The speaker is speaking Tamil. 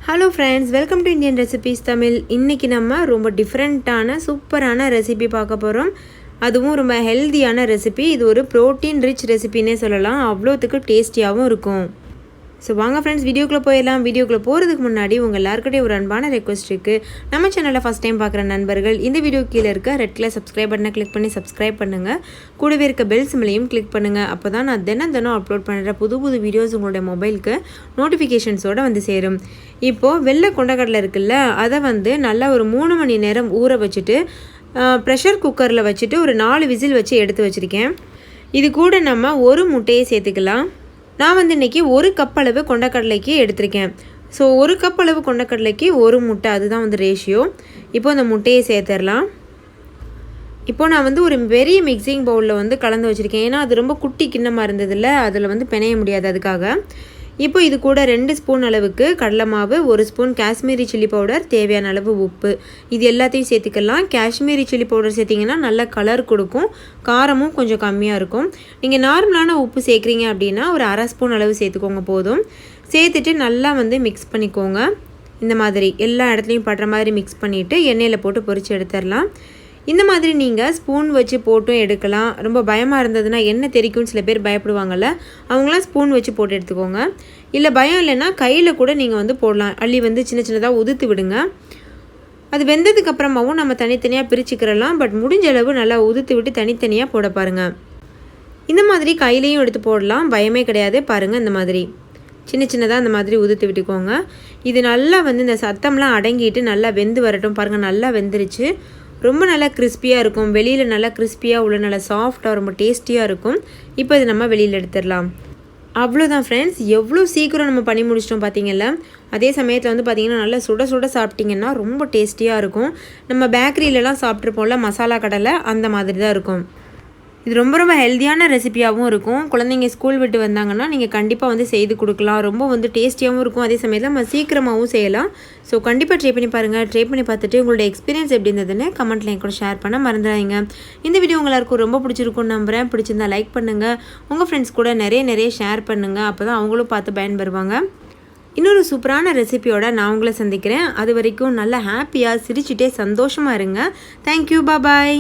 Hello friends, welcome to Indian Recipes Tamil. இன்னைக்கு நம்ம ரொம்ப டிஃபரண்டான சூப்பரான ரெசிபி பார்க்க போறோம். அதுவும் ரொம்ப ஹெல்தியான ரெசிபி. இது ஒரு புரோட்டீன் ரிச் ரெசிபினே சொல்லலாம். அவ்வளவுக்கு டேஸ்டியாவும் இருக்கும். ஸோ வாங்க ஃப்ரெண்ட்ஸ் வீடியோக்குள்ளே போயிடலாம். வீடியோக்குள்ளே போகிறதுக்கு முன்னாடி உங்கள் எல்லாருக்கிட்டே ஒரு அன்பான ரெக்வஸ்ட் இருக்குது. நம்ம சேனலில் ஃபஸ்ட் டைம் பார்க்குற நண்பர்கள் இந்த வீடியோ கீழே இருக்க ரெட் கலர் சப்ஸ்கிரைப் பட்டனை கிளிக் பண்ணி சப்ஸ்கிரைப் பண்ணுங்கள். கூடவே இருக்க பெல் சிம்லையும் கிளிக் பண்ணுங்கள். அப்போ தான் நான் தினம் அப்லோட் பண்ணுற புது வீடியோஸ் உங்களுடைய மொபைலுக்கு நோட்டிஃபிகேஷன்ஸோடு வந்து சேரும். இப்போது வெள்ளை கொண்டக்கடலை இருக்குல்ல, அதை வந்து நல்லா ஒரு 3 மணி நேரம் ஊற வச்சுட்டு ப்ரெஷர் குக்கரில் வச்சுட்டு ஒரு 4 விசில் வச்சு எடுத்து வச்சுருக்கேன். இது கூட நம்ம ஒரு முட்டையை சேர்த்துக்கலாம். நான் வந்து இன்றைக்கி 1 கப் அளவு கொண்டக்கடலைக்கு எடுத்திருக்கேன். ஸோ 1 கப் அளவு கொண்டக்கடலைக்கு 1 முட்டை, அதுதான் வந்து ரேஷியோ. இப்போ அந்த முட்டையை சேர்த்துடலாம். இப்போது நான் வந்து ஒரு பெரிய மிக்சிங் பவுலில் வந்து கலந்து வச்சுருக்கேன். ஏன்னா அது ரொம்ப குட்டி கிண்ணமாக இருந்ததில்ல, அதில் வந்து பிணைய முடியாது, அதுக்காக. இப்போ இது கூட 2 ஸ்பூன் அளவுக்கு கடலை மாவு, 1 ஸ்பூன் காஷ்மீரி சில்லி பவுடர், தேவையான அளவு உப்பு, இது எல்லாத்தையும் சேர்த்துக்கலாம். காஷ்மீரி சில்லி பவுடர் சேர்த்திங்கன்னா நல்ல கலர் கொடுக்கும், காரமும் கொஞ்சம் கம்மியாக இருக்கும். நீங்கள் நார்மலான உப்பு சேர்க்குறீங்க அப்படின்னா ஒரு 1/2 ஸ்பூன் அளவு சேர்த்துக்கோங்க போதும். சேர்த்துட்டு நல்லா வந்து மிக்ஸ் பண்ணிக்கோங்க. இந்த மாதிரி எல்லா இடத்துலையும் படுற மாதிரி மிக்ஸ் பண்ணிவிட்டு எண்ணெயில் போட்டு பொரித்து எடுத்துடலாம். இந்த மாதிரி நீங்கள் ஸ்பூன் வச்சு போட்டும் எடுக்கலாம். ரொம்ப பயமாக இருந்ததுன்னா எண்ணெய் தெரிக்கும்னு சில பேர் பயப்படுவாங்கள்ல, அவங்களாம் ஸ்பூன் வச்சு போட்டு எடுத்துக்கோங்க. இல்லை பயம் இல்லைன்னா கையில் கூட நீங்கள் வந்து போடலாம். அள்ளி வந்து சின்ன சின்னதாக உதுத்து விடுங்க. அது வெந்ததுக்கப்புறமாவும் நம்ம தனித்தனியாக பிரிச்சுக்கிறலாம். பட் முடிஞ்ச அளவு நல்லா உதுத்து விட்டு தனித்தனியாக போட பாருங்கள். இந்த மாதிரி கையிலையும் எடுத்து போடலாம், பயமே கிடையாது. பாருங்கள், இந்த மாதிரி சின்ன சின்னதாக இந்த மாதிரி உதுத்து விட்டுக்கோங்க. இது நல்லா வந்து இந்த சத்தம்லாம் அடங்கிட்டு நல்லா வெந்து வரட்டும். பாருங்கள், நல்லா வெந்துருச்சு. ரொம்ப நல்லா கிறிஸ்பியாக இருக்கும். வெளியில் நல்லா கிறிஸ்பியாக உள்ள நல்லா சாஃப்டாக ரொம்ப டேஸ்டியாக இருக்கும். இப்போ இது நம்ம வெளியில் எடுத்துடலாம். அவ்வளோதான் ஃப்ரெண்ட்ஸ், எவ்வளோ சீக்கிரம் நம்ம பண்ணி முடிச்சிட்டோம் பார்த்தீங்கல்ல. அதே சமயத்தில் வந்து பார்த்திங்கன்னா நல்லா சுட சுட சாப்பிட்டிங்கன்னா ரொம்ப டேஸ்டியாக இருக்கும். நம்ம பேக்கரியிலலாம் சாப்பிட்ருப்போம்ல மசாலா கடலை, அந்த மாதிரி தான் இருக்கும். இது ரொம்ப ஹெல்த்தியான ரெசிபியாகவும் இருக்கும். குழந்தைங்க ஸ்கூல் விட்டு வந்தாங்கன்னா நீங்கள் கண்டிப்பாக வந்து செய்து கொடுக்கலாம். ரொம்ப வந்து டேஸ்டியாகவும் இருக்கும். அதே சமயத்தில் நம்ம சீக்கிரமாகவும் செய்யலாம். ஸோ கண்டிப்பாக ட்ரை பண்ணி பாருங்கள். ட்ரை பண்ணி பார்த்துட்டு உங்களோட எக்ஸ்பீரியன்ஸ் எப்படி இருந்ததுன்னு கமெண்ட்டில் என் கூட ஷேர் பண்ண மறந்துடாதீங்க. இந்த வீடியோ எல்லாருக்கும் ரொம்ப பிடிச்சிருக்கும்னு நம்புகிறேன். பிடிச்சிருந்தா லைக் பண்ணுங்கள். உங்கள் ஃப்ரெண்ட்ஸ் கூட நிறைய ஷேர் பண்ணுங்கள். அப்போ தான் அவங்களும் பார்த்து பயன்பெறுவாங்க. இன்னொரு சூப்பரான ரெசிபியோட நான் உங்களை சந்திக்கிறேன். அது வரைக்கும் நல்லா ஹாப்பியாக சிரிச்சுட்டே சந்தோஷமாக இருங்க. தேங்க்யூ, பாய்.